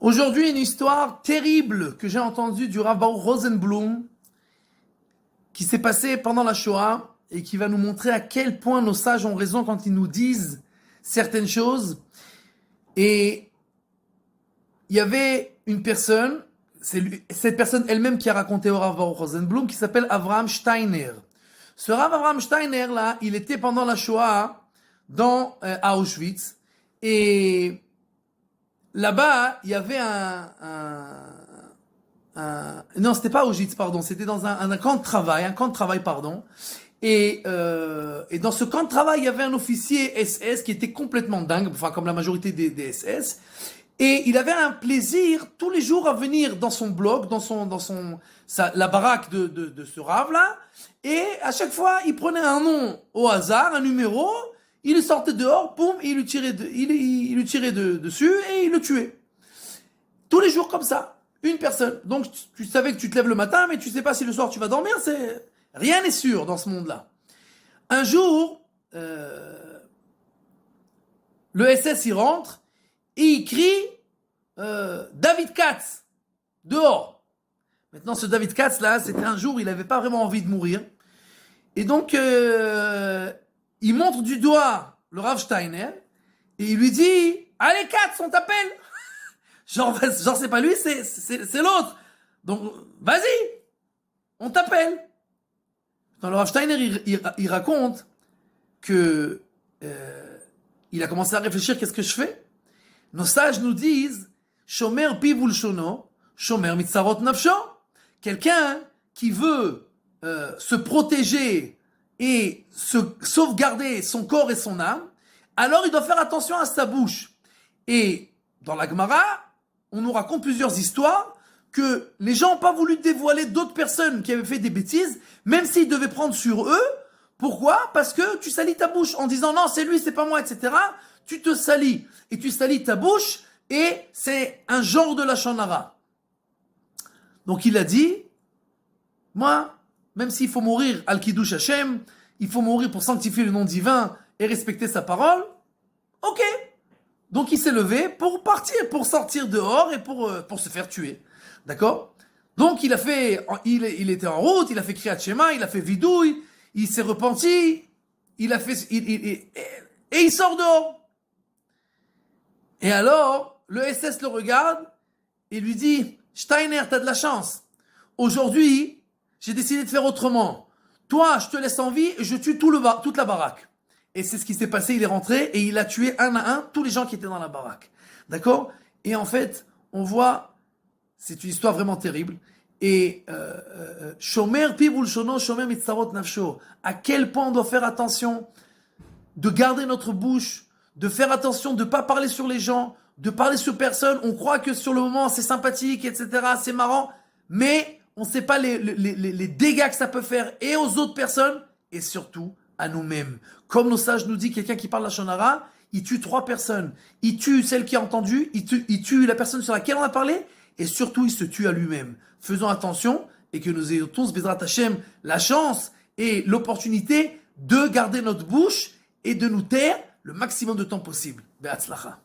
Aujourd'hui, une histoire terrible que j'ai entendue du Rav Baruch Rosenblum qui s'est passée pendant la Shoah et qui va nous montrer à quel point nos sages ont raison quand ils nous disent certaines choses. Et il y avait une personne, c'est cette personne elle-même qui a raconté au Rav Baruch Rosenblum, qui s'appelle Avraham Steiner. Ce Rav Avraham Steiner là, il était pendant la Shoah à Auschwitz, et là-bas, il y avait non, c'était pas Auschwitz, pardon, c'était dans un camp de travail, pardon. Et dans ce camp de travail, il y avait un officier SS qui était complètement dingue, enfin comme la majorité des SS. Et il avait un plaisir tous les jours à venir dans son bloc, la baraque de ce rave là. Et à chaque fois, il prenait un nom au hasard, un numéro. Il le sortait dehors, boum, il lui tirait dessus et il le tuait. Tous les jours comme ça, une personne. Donc tu savais que tu te lèves le matin, mais tu sais pas si le soir tu vas dormir. Rien n'est sûr dans ce monde-là. Un jour, le SS il rentre et il crie David Katz dehors. Maintenant, ce David Katz là, c'était un jour, il n'avait pas vraiment envie de mourir, et donc il montre du doigt le Rav Steiner et il lui dit allez Katz, on t'appelle. genre c'est pas lui, c'est l'autre. Donc vas-y, on t'appelle. Dans le Rav Steiner, il raconte que il a commencé à réfléchir, qu'est-ce que je fais? Nos sages nous disent Shomer piv ulshono, shomer mitzarot nafsho. Quelqu'un qui veut se protéger et se sauvegarder son corps et son âme, alors il doit faire attention à sa bouche. Et dans la Gemara, on nous raconte plusieurs histoires que les gens n'ont pas voulu dévoiler d'autres personnes qui avaient fait des bêtises, même s'ils devaient prendre sur eux. Pourquoi? Parce que tu salis ta bouche en disant non, c'est lui, c'est pas moi, etc. Tu te salis et tu salis ta bouche, et c'est un genre de lashon hara. Donc il a dit, moi, même s'il faut mourir al kiddush Hashem, il faut mourir pour sanctifier le nom divin et respecter sa parole, ok. Donc il s'est levé pour partir, pour sortir dehors et pour se faire tuer. D'accord? Donc il était en route, il a fait Kriyat Shema, il a fait vidouille, il s'est repenti, et il sort dehors. Et alors, le SS le regarde et lui dit Steiner, t'as de la chance. Aujourd'hui, j'ai décidé de faire autrement. Toi, je te laisse en vie et je tue toute la baraque. Et c'est ce qui s'est passé, il est rentré et il a tué un à un tous les gens qui étaient dans la baraque. D'accord? Et en fait, on voit, c'est une histoire vraiment terrible. Et Shomer piv ulshono, shomer mitzarot nafsho. À quel point on doit faire attention de garder notre bouche, de faire attention de ne pas parler sur les gens, de parler sur personne. On croit que sur le moment c'est sympathique, etc., c'est marrant, mais on ne sait pas les dégâts que ça peut faire et aux autres personnes et surtout à nous-mêmes. Comme nos sages nous disent, quelqu'un qui parle la lashon hara, il tue 3 personnes. Il tue celle qui a entendu, il tue la personne sur laquelle on a parlé, et surtout il se tue à lui-même. Faisons attention et que nous ayons tous, Bezrat Hashem, la chance et l'opportunité de garder notre bouche et de nous taire le maximum de temps possible. Be'atzlacha.